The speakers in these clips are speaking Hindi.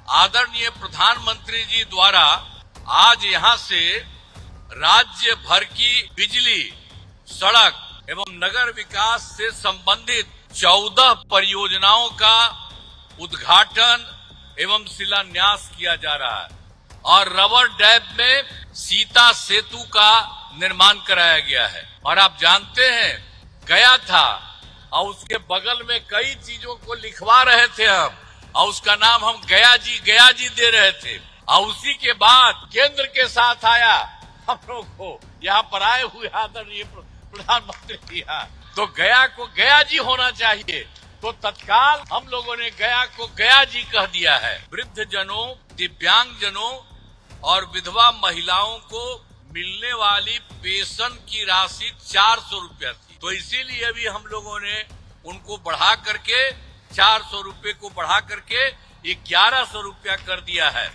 आदरणीय प्रधानमंत्री जी द्वारा आज यहां से राज्य भर की बिजली, सड़क एवं नगर विकास से संबंधित 14 परियोजनाओं का उद्घाटन एवं शिलान्यास किया जा रहा है और रबर डैम में सीता सेतु का निर्माण कराया गया है। और आप जानते हैं, गया था और उसके बगल में कई चीजों को लिखवा रहे थे हम, और उसका नाम हम गया जी दे रहे थे। और उसी के बाद केंद्र के साथ आया हम लोग को यहाँ पर आए हुए आदरणीय प्रधानमंत्री जी, तो गया को गया जी होना चाहिए। तो तत्काल हम लोगों ने गया को गया जी कह दिया है। वृद्ध जनों, दिव्यांग जनों और विधवा महिलाओं को मिलने वाली पेंशन की राशि 400 रुपया थी, तो इसीलिए अभी हम लोगों ने उनको बढ़ा करके 400 रुपये को बढ़ा करके 1100 रुपया कर दिया है।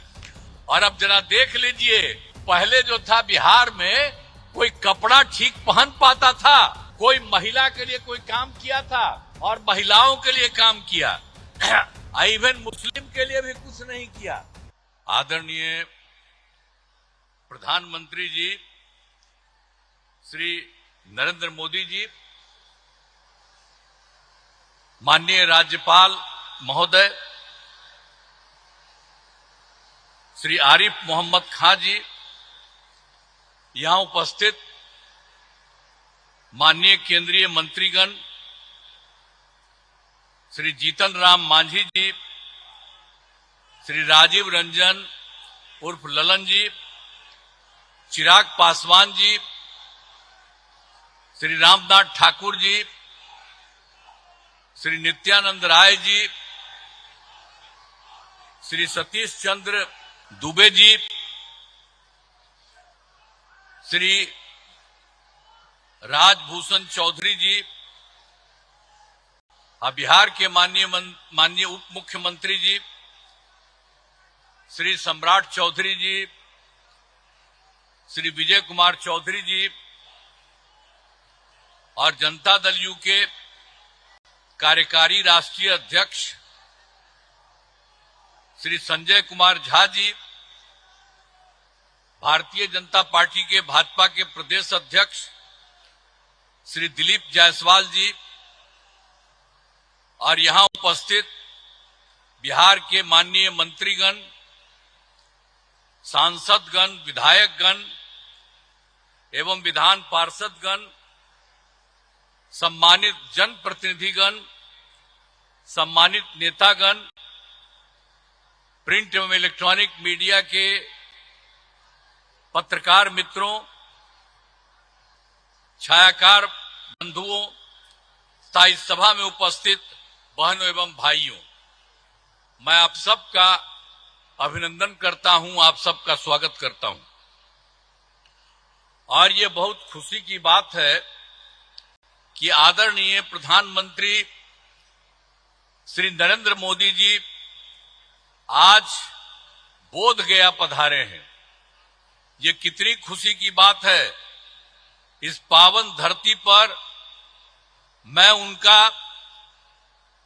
और अब जरा देख लीजिए, पहले जो था बिहार में कोई कपड़ा ठीक पहन पाता था, कोई महिला के लिए कोई काम किया था और महिलाओं के लिए काम किया, इवन मुस्लिम के लिए भी कुछ नहीं किया। आदरणीय प्रधानमंत्री जी श्री नरेंद्र मोदी जी, माननीय राज्यपाल महोदय श्री आरिफ मोहम्मद खां जी, यहां उपस्थित माननीय केंद्रीय मंत्रीगण श्री जीतन राम मांझी जी, श्री राजीव रंजन उर्फ ललन जी, चिराग पासवान जी, श्री रामनाथ ठाकुर जी, श्री नित्यानंद राय जी, श्री सतीश चंद्र दुबे जी, श्री राजभूषण चौधरी जी, बिहार के माननीय उप मुख्यमंत्री जी श्री सम्राट चौधरी जी, श्री विजय कुमार चौधरी जी और जनता दल यू के कार्यकारी राष्ट्रीय अध्यक्ष श्री संजय कुमार झा जी, भारतीय जनता पार्टी के भाजपा के प्रदेश अध्यक्ष श्री दिलीप जायसवाल जी और यहां उपस्थित बिहार के माननीय मंत्रीगण, सांसदगण, विधायकगण एवं विधान पार्षदगण, सम्मानित जनप्रतिनिधिगण, सम्मानित नेतागण, प्रिंट एवं इलेक्ट्रॉनिक मीडिया के पत्रकार मित्रों, छायाकार बंधुओं, स्थायी सभा में उपस्थित बहनों एवं भाइयों, मैं आप सबका अभिनंदन करता हूं, आप सबका स्वागत करता हूं। और ये बहुत खुशी की बात है कि आदरणीय प्रधानमंत्री श्री नरेंद्र मोदी जी आज बोध गया पधारे हैं। ये कितनी खुशी की बात है। इस पावन धरती पर मैं उनका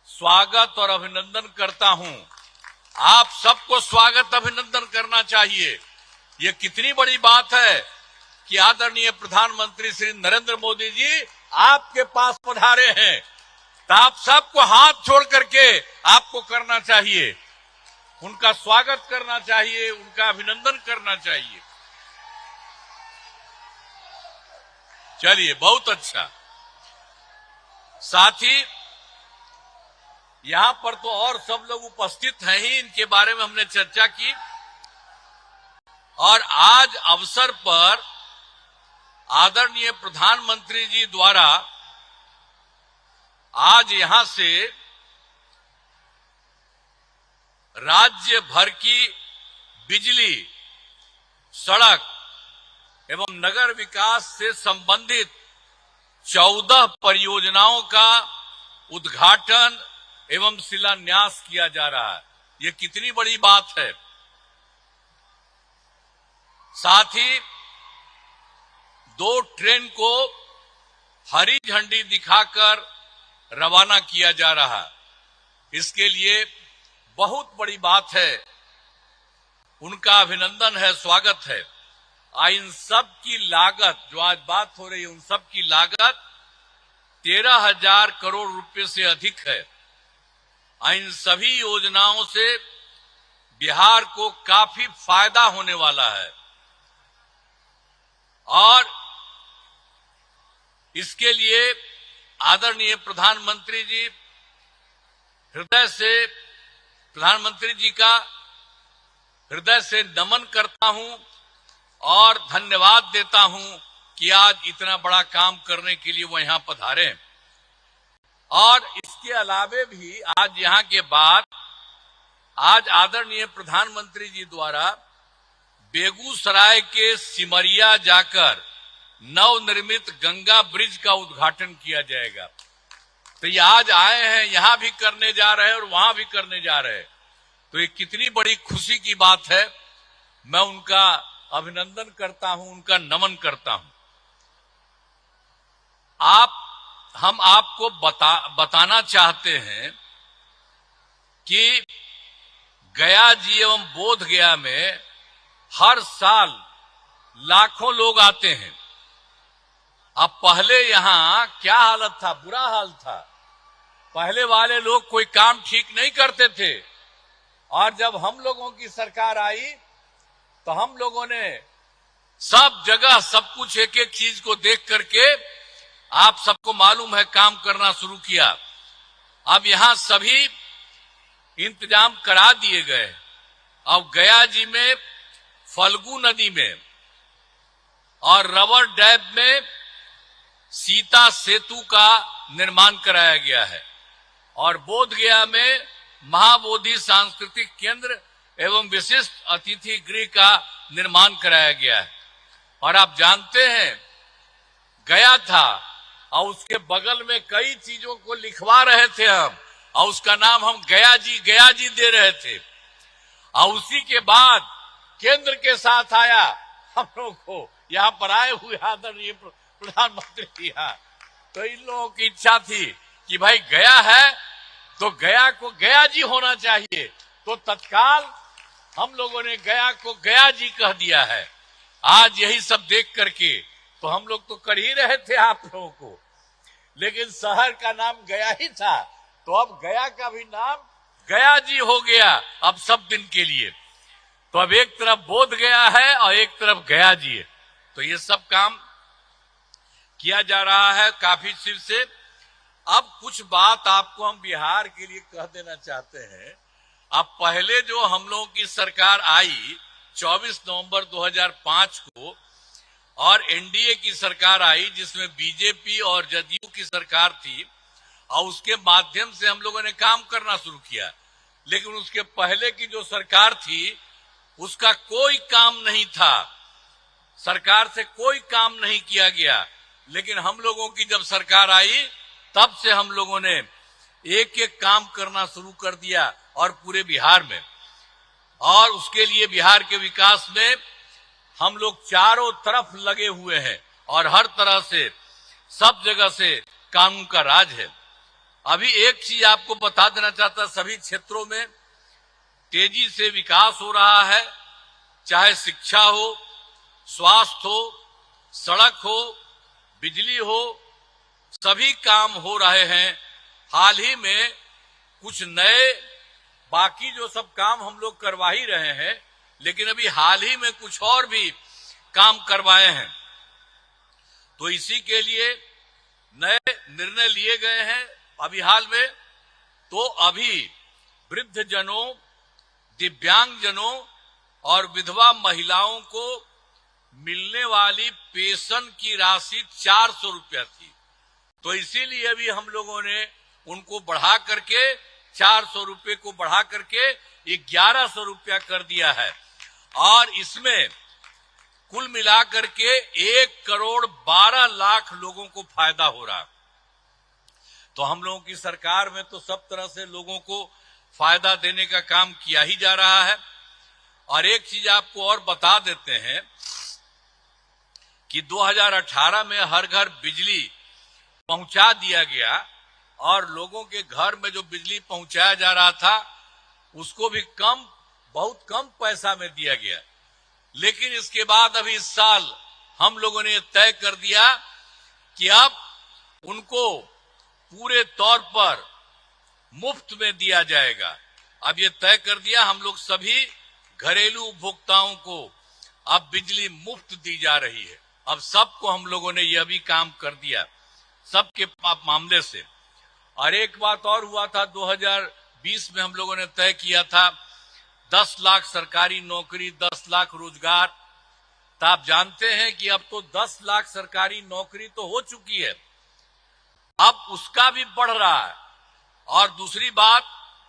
स्वागत और अभिनंदन करता हूं। आप सबको स्वागत अभिनंदन करना चाहिए। ये कितनी बड़ी बात है कि आदरणीय प्रधानमंत्री श्री नरेंद्र मोदी जी आपके पास पधारे हैं, तो आप सबको हाथ जोड़ करके आपको करना चाहिए, उनका स्वागत करना चाहिए, उनका अभिनंदन करना चाहिए। चलिए, बहुत अच्छा। साथ ही यहां पर तो और सब लोग उपस्थित हैं ही, इनके बारे में हमने चर्चा की। और आज अवसर पर आदरणीय प्रधानमंत्री जी द्वारा आज यहां से राज्य भर की बिजली, सड़क एवं नगर विकास से संबंधित 14 परियोजनाओं का उद्घाटन एवं शिलान्यास किया जा रहा है। ये कितनी बड़ी बात है। साथ ही 2 ट्रेन को हरी झंडी दिखाकर रवाना किया जा रहा है। इसके लिए बहुत बड़ी बात है उनका अभिनंदन है, स्वागत है। इन सब की लागत, जो आज बात हो रही है, उन सब की लागत 13,000 करोड़ रुपए से अधिक है। इन सभी योजनाओं से बिहार को काफी फायदा होने वाला है और इसके लिए आदरणीय प्रधानमंत्री जी, हृदय से प्रधानमंत्री जी का हृदय से नमन करता हूं और धन्यवाद देता हूं कि आज इतना बड़ा काम करने के लिए वो यहां पधारे। और इसके अलावे भी आज यहां के बाद आज आदरणीय प्रधानमंत्री जी द्वारा बेगूसराय के सिमरिया जाकर नवनिर्मित गंगा ब्रिज का उद्घाटन किया जाएगा। तो ये आज आए हैं, यहां भी करने जा रहे हैं और वहां भी करने जा रहे हैं। तो ये कितनी बड़ी खुशी की बात है। मैं उनका अभिनंदन करता हूं, उनका नमन करता हूं। हम आपको बताना चाहते हैं कि गया जी एवं बोध गया में हर साल लाखों लोग आते हैं। अब पहले यहां क्या हालत था, बुरा हाल था। पहले वाले लोग कोई काम ठीक नहीं करते थे और जब हम लोगों की सरकार आई तो हम लोगों ने सब जगह सब कुछ एक एक चीज को देख करके, आप सबको मालूम है, काम करना शुरू किया। अब यहां सभी इंतजाम करा दिए गए। अब गया जी में फल्गु नदी में और रबर डैम में सीता सेतु का निर्माण कराया गया है और बोध गया में महाबोधि सांस्कृतिक केंद्र एवं विशिष्ट अतिथि गृह का निर्माण कराया गया है। और आप जानते हैं, गया था और उसके बगल में कई चीजों को लिखवा रहे थे हम, और उसका नाम हम गया जी दे रहे थे। और उसी के बाद केंद्र के साथ आया हम लोग को, यहाँ पर आए हुए आदरणीय प्रधानमंत्री जी। तो इन लोगों की इच्छा थी कि भाई गया है तो गया को गया जी होना चाहिए, तो तत्काल हम लोगों ने गया को गया जी कह दिया है। आज यही सब देख करके तो हम लोग तो कर ही रहे थे आप लोगों को, लेकिन शहर का नाम गया ही था, तो अब गया का भी नाम गया जी हो गया अब सब दिन के लिए। तो अब एक तरफ बोध गया है और एक तरफ गया जी है। तो ये सब काम किया जा रहा है काफी चिर से। अब कुछ बात आपको हम बिहार के लिए कह देना चाहते हैं। अब पहले जो हम लोगों की सरकार आई 24 नवंबर 2005 को और एनडीए की सरकार आई जिसमें बीजेपी और जदयू की सरकार थी, और उसके माध्यम से हम लोगों ने काम करना शुरू किया। लेकिन उसके पहले की जो सरकार थी उसका कोई काम नहीं था, सरकार से कोई काम नहीं किया गया। लेकिन हम लोगों की जब सरकार आई तब से हम लोगों ने एक एक काम करना शुरू कर दिया और पूरे बिहार में। और उसके लिए बिहार के विकास में हम लोग चारों तरफ लगे हुए हैं और हर तरह से सब जगह से कानून का राज है। अभी एक चीज आपको बता देना चाहता, सभी क्षेत्रों में तेजी से विकास हो रहा है, चाहे शिक्षा हो, स्वास्थ्य हो, सड़क हो, बिजली हो, सभी काम हो रहे हैं। हाल ही में कुछ नए, बाकी जो सब काम हम लोग करवा ही रहे हैं, लेकिन अभी हाल ही में कुछ और भी काम करवाए हैं। तो इसी के लिए नए निर्णय लिए गए हैं अभी हाल में। तो अभी वृद्ध जनों, दिव्यांग जनों और विधवा महिलाओं को मिलने वाली पेंशन की राशि 400 रुपया थी, तो इसीलिए अभी हम लोगों ने उनको बढ़ा करके 400 रुपये को बढ़ा करके 1100 रुपया कर दिया है। और इसमें कुल मिलाकर के 1,12,00,000 लोगों को फायदा हो रहा। तो हम लोगों की सरकार में तो सब तरह से लोगों को फायदा देने का काम किया ही जा रहा है। और एक चीज आपको और बता देते हैं कि 2018 में हर घर बिजली पहुंचा दिया गया और लोगों के घर में जो बिजली पहुंचाया जा रहा था उसको भी कम बहुत कम पैसा में दिया गया, लेकिन इसके बाद अभी इस साल हम लोगों ने तय कर दिया कि अब उनको पूरे तौर पर मुफ्त में दिया जाएगा। अब ये तय कर दिया, हम लोग सभी घरेलू उपभोक्ताओं को अब बिजली मुफ्त दी जा रही है। अब सबको हम लोगों ने यह भी काम कर दिया सबके मामले से। और एक बात और हुआ था, 2020 में हम लोगों ने तय किया था 10 लाख सरकारी नौकरी, 10 लाख रोजगार। तो आप जानते हैं कि अब तो 10 लाख सरकारी नौकरी तो हो चुकी है, अब उसका भी बढ़ रहा है। और दूसरी बात,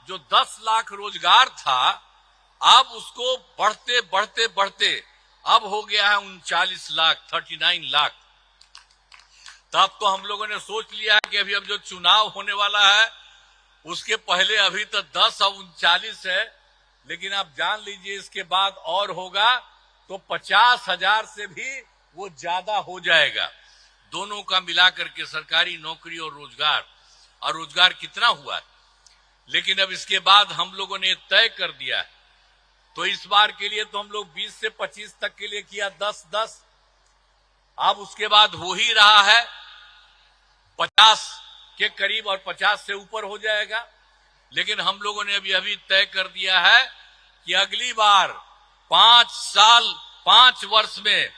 जो 10 लाख रोजगार था, अब उसको बढ़ते बढ़ते बढ़ते अब हो गया है 39 लाख, 39 लाख। तब तो हम लोगों ने सोच लिया है कि अभी अब जो चुनाव होने वाला है उसके पहले अभी तो 10 और 39 है, लेकिन आप जान लीजिए इसके बाद और होगा तो 50,000 से भी वो ज्यादा हो जाएगा। दोनों का मिलाकर के सरकारी नौकरी और रोजगार कितना हुआ। लेकिन अब इसके बाद हम लोगों ने तय कर दिया है, तो इस बार के लिए तो हम लोग 20 से 25 तक के लिए किया 10-10। अब उसके बाद हो ही रहा है 50 के करीब और 50 से ऊपर हो जाएगा। लेकिन हम लोगों ने अभी तय कर दिया है कि अगली बार 5 वर्ष में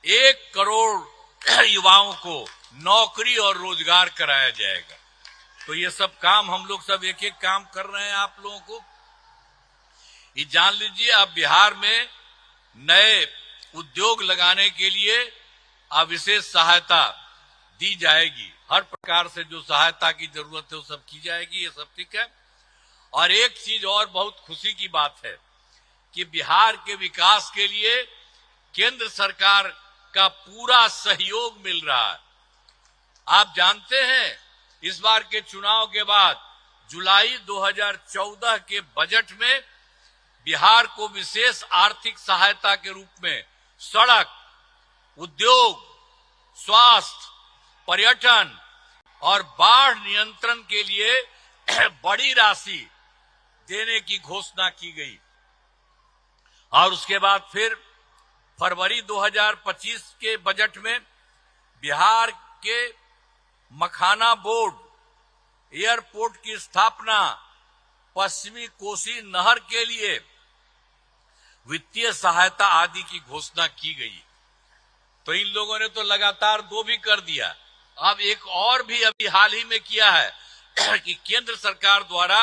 1 करोड़ युवाओं को नौकरी और रोजगार कराया जाएगा। तो ये सब काम हम लोग सब एक एक काम कर रहे हैं। आप लोगों को ये जान लीजिए, अब बिहार में नए उद्योग लगाने के लिए अब विशेष सहायता दी जाएगी। हर प्रकार से जो सहायता की जरूरत है वो सब की जाएगी, ये सब ठीक है। और एक चीज और बहुत खुशी की बात है कि बिहार के विकास के लिए केंद्र सरकार का पूरा सहयोग मिल रहा है। आप जानते हैं, इस बार के चुनाव के बाद जुलाई 2014 के बजट में बिहार को विशेष आर्थिक सहायता के रूप में सड़क, उद्योग, स्वास्थ्य, पर्यटन और बाढ़ नियंत्रण के लिए बड़ी राशि देने की घोषणा की गई। और उसके बाद फिर फरवरी 2025 के बजट में बिहार के मखाना बोर्ड, एयरपोर्ट की स्थापना, पश्चिमी कोसी नहर के लिए वित्तीय सहायता आदि की घोषणा की गई। तो इन लोगों ने तो लगातार 2 भी कर दिया। अब एक और भी अभी हाल ही में किया है कि केंद्र सरकार द्वारा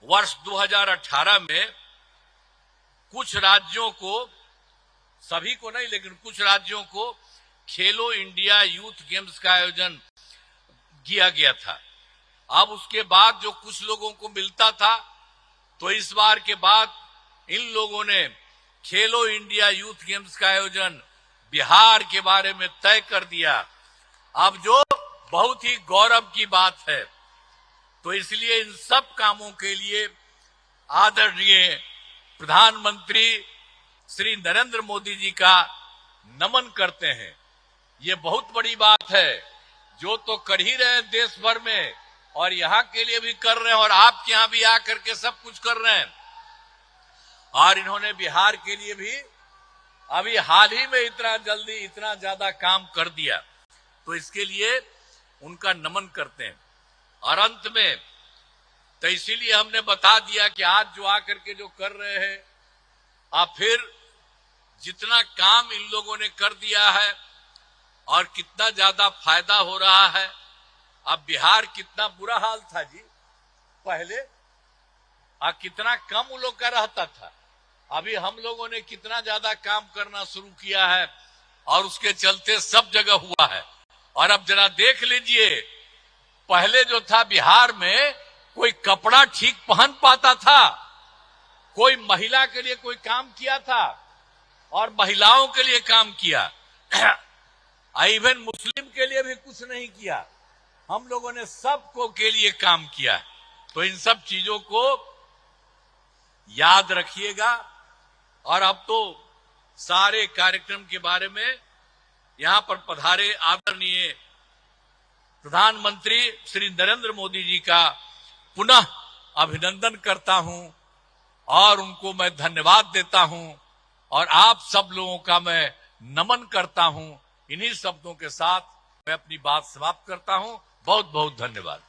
वर्ष 2018 में कुछ राज्यों को, सभी को नहीं लेकिन कुछ राज्यों को खेलो इंडिया यूथ गेम्स का आयोजन किया गया था। अब उसके बाद जो कुछ लोगों को मिलता था, तो इस बार के बाद इन लोगों ने खेलो इंडिया यूथ गेम्स का आयोजन बिहार के बारे में तय कर दिया। अब जो बहुत ही गौरव की बात है। तो इसलिए इन सब कामों के लिए आदरणीय प्रधानमंत्री श्री नरेंद्र मोदी जी का नमन करते हैं। ये बहुत बड़ी बात है, जो तो कर ही रहे हैं देश भर में, और यहाँ के लिए भी कर रहे हैं, और आपके यहाँ भी आकर के सब कुछ कर रहे हैं। और इन्होंने बिहार के लिए भी अभी हाल ही में इतना जल्दी इतना ज्यादा काम कर दिया, तो इसके लिए उनका नमन करते हैं। और अंत में तो इसीलिए हमने बता दिया कि आज जो आकर के जो कर रहे हैं, आप फिर जितना काम इन लोगों ने कर दिया है और कितना ज्यादा फायदा हो रहा है। अब बिहार कितना बुरा हाल था जी पहले, कितना कम उन लोग का रहता था। अभी हम लोगों ने कितना ज्यादा काम करना शुरू किया है और उसके चलते सब जगह हुआ है। और अब जरा देख लीजिए, पहले जो था बिहार में कोई कपड़ा ठीक पहन पाता था, कोई महिला के लिए कोई काम किया था और महिलाओं के लिए काम किया, इवन मुस्लिम के लिए भी कुछ नहीं किया। हम लोगों ने सबको के लिए काम किया। तो इन सब चीजों को याद रखिएगा। और अब तो सारे कार्यक्रम के बारे में यहां पर पधारे आदरणीय प्रधानमंत्री श्री नरेंद्र मोदी जी का पुनः अभिनंदन करता हूं। और उनको मैं धन्यवाद देता हूं और आप सब लोगों का मैं नमन करता हूं। इन्हीं शब्दों के साथ मैं अपनी बात समाप्त करता हूं। बहुत बहुत धन्यवाद।